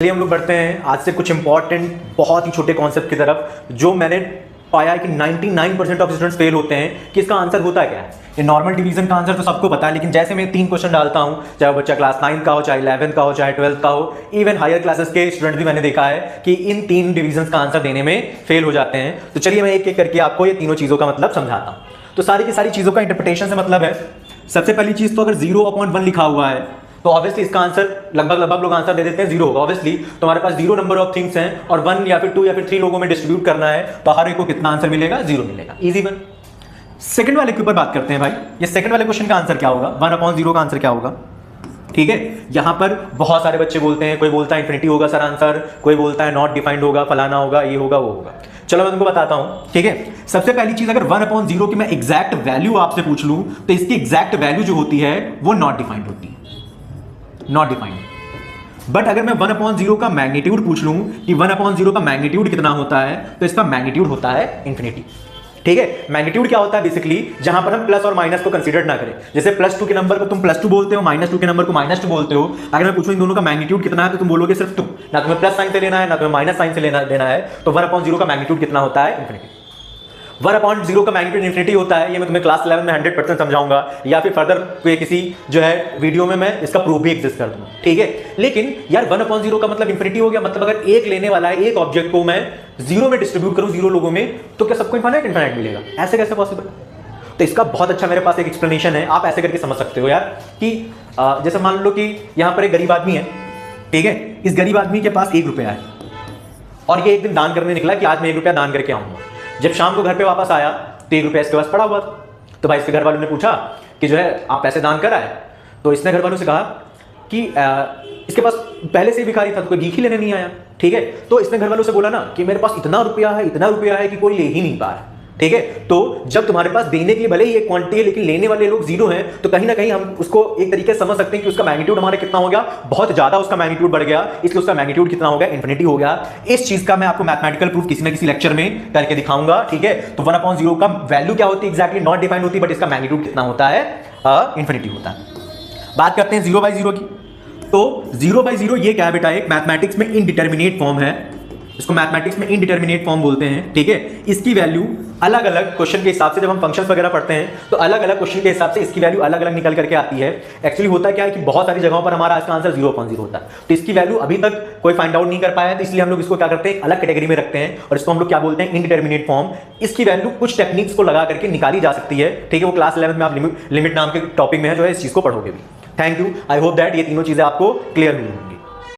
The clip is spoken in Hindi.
चलिए हम लोग बढ़ते हैं आज से कुछ इंपॉर्टेंट बहुत ही छोटे कॉन्सेप्ट की तरफ जो मैंने पाया है कि 99% ऑफ स्टूडेंट्स फेल होते हैं कि इसका आंसर होता क्या है। ये नॉर्मल डिवीजन का आंसर तो सबको पता है, लेकिन जैसे मैं 3 क्वेश्चन डालता हूं, चाहे वो बच्चा क्लास 9 का हो, चाहे 11th का हो, चाहे 12th का हो, इवन हायर क्लासेस के स्टूडेंट भी मैंने देखा है कि इन 3 डिवीजन का आंसर देने में फेल हो जाते हैं। तो चलिए मैं एक एक करके आपको ये तीनों चीजों का मतलब समझाता हूं। तो सारी की सारी चीजों का इंटरप्रिटेशन से मतलब है, सबसे पहली चीज तो अगर 0/1 लिखा हुआ है तो ऑब्वियसली इसका आंसर लगभग लोग आंसर दे देते हैं 0 होगा। ऑब्वियसली तुम्हारे पास 0 नंबर ऑफ थिंग्स हैं और 1 या फिर 2 या फिर 3 लोगों में डिस्ट्रीब्यूट करना है, तो हर एक को कितना आंसर मिलेगा? 0 मिलेगा। Easy one. सेकंड वाले के ऊपर बात करते हैं भाई। ये सेकंड वाले क्वेश्चन का आंसर क्या होगा? 1/0 का आंसर क्या होगा? ठीक है, यहां पर बहुत सारे बच्चे बोलते हैं, कोई बोलता है इंफिनिटी होगा सर आंसर, कोई बोलता है नॉट डिफाइंड होगा, फलाना होगा, ये होगा, वो होगा। चलो मैं तुमको बताता हूं। ठीक है, सबसे पहली चीज, अगर 1/0 की मैं एग्जैक्ट वैल्यू आपसे पूछ लूं तो इसकी एग्जैक्ट वैल्यू जो होती है वो नॉट डिफाइंड होती है, नॉट डिफाइंड। बट अगर मैं 1/0 का मैग्नीट्यूड पूछ लूं कि 1/0 का मैग्नीट्यूड कितना होता है, तो इसका मैग्नीट्यूड होता है इंफिनिटी। ठीक है, मैग्नीट्यूड क्या होता है? बेसिकली जहां पर हम प्लस और माइनस को कंसीडर ना करें। जैसे +2 के नंबर को तुम +2 बोलते हो, -2 के नंबर को -2 बोलते हो। अगर मैं पूछूं इन दोनों का मैग्नीट्यूड कितना है तो तुम बोलोगे सिर्फ 2, ना तुम्हें प्लस साइन से लेना है ना तुम्हें माइनस साइन से देना है। तो 1/0 का मैग्नीट्यूड कितना होता है? इंफिनिटी। 1/0 का मैग्नीट्यूड इंफिनिटी होता है, ये मैं तुम्हें क्लास 11 में 100% समझाऊंगा, या फिर फर्दर कोई किसी जो है वीडियो में मैं इसका प्रूफ भी एग्जिस्ट कर दूंगा। ठीक है, लेकिन यार 1/0 का मतलब इंफिनिटी हो गया, मतलब अगर एक लेने वाला है, एक ऑब्जेक्ट को मैं 0 में डिस्ट्रीब्यूट करूं 0 लोगों में, तो क्या सबको इनफाइनाइट मिलेगा? ऐसे कैसे पॉसिबल? तो इसका बहुत अच्छा मेरे पास एक एक्सप्लेनेशन है, आप ऐसे करके समझ सकते हो यार कि जैसे मान लो कि यहां पर एक गरीब आदमी है। ठीक है, इस गरीब आदमी के पास 1 रुपया है और ये एक दिन दान करने निकला कि आज मैं 1 रुपया दान करके आऊंगा। जब शाम को घर पे वापस आया तो 1 रुपया इसके पास पड़ा हुआ था। तो भाई इसके घर वालों ने पूछा कि जो है आप पैसे दान कर आए? तो इसने घर वालों से कहा कि इसके पास पहले से ही भिखारी था तो कोई भीख ही लेने नहीं आया। ठीक है, तो इसने घर वालों से बोला ना कि मेरे पास इतना रुपया है कि कोई ले ही नहीं पा रहा। ठीक है, तो जब तुम्हारे पास देने के लिए भले ही एक क्वांटिटी है लेकिन लेने वाले लोग 0 हैं, तो कहीं ना कहीं हम उसको एक तरीके से समझ सकते हैं कि उसका मैग्नीट्यूड हमारा कितना हो गया, बहुत ज्यादा उसका मैग्नीट्यूड बढ़ गया, इसलिए उसका मैग्नीट्यूड कितना हो गया? इंफिनिटी हो गया। इस चीज का मैं आपको मैथमेटिकल प्रूफ किसी ना किसी लेक्चर में करके दिखाऊंगा। ठीक है, तो 1/0 का वैल्यू क्या होती है? एग्जैक्टली नॉट डिफाइंड होती, बट इसका मैग्नीट्यूड कितना होता है? इंफिनिटी होता है। बात करते हैं 0/0 की। तो 0/0 ये क्या है बेटा? एक मैथमेटिक्स में इनडिटर्मिनेट फॉर्म है, इसको मैथमेटिक्स में इनडिटर्मिनेट फॉर्म बोलते हैं। ठीक है, इसकी वैल्यू अलग अलग क्वेश्चन के हिसाब से, जब हम फंक्शंस वगैरह पढ़ते हैं तो अलग अलग क्वेश्चन के हिसाब से इसकी वैल्यू अलग अलग निकल करके आती है। एक्चुअली होता क्या है कि बहुत सारी जगहों पर हमारा इसका आंसर 0/0 होता है, तो इसकी वैल्यू अभी तक कोई फाइंड आउट नहीं कर पाया है, तो इसलिए हम लोग इसको क्या करते हैं? अलग कैटेगरी में रखते हैं और इसको हम लोग क्या बोलते हैं? Indeterminate form. इसकी वैल्यू कुछ टेक्निक्स को लगा करके निकाली जा सकती है। ठीक है, वो क्लास 11 में आप लिमिट नाम के टॉपिक में है जो है इस चीज को पढ़ोगे भी। Thank you, I hope that ये तीनों चीजें आपको क्लियर हुई होंगी।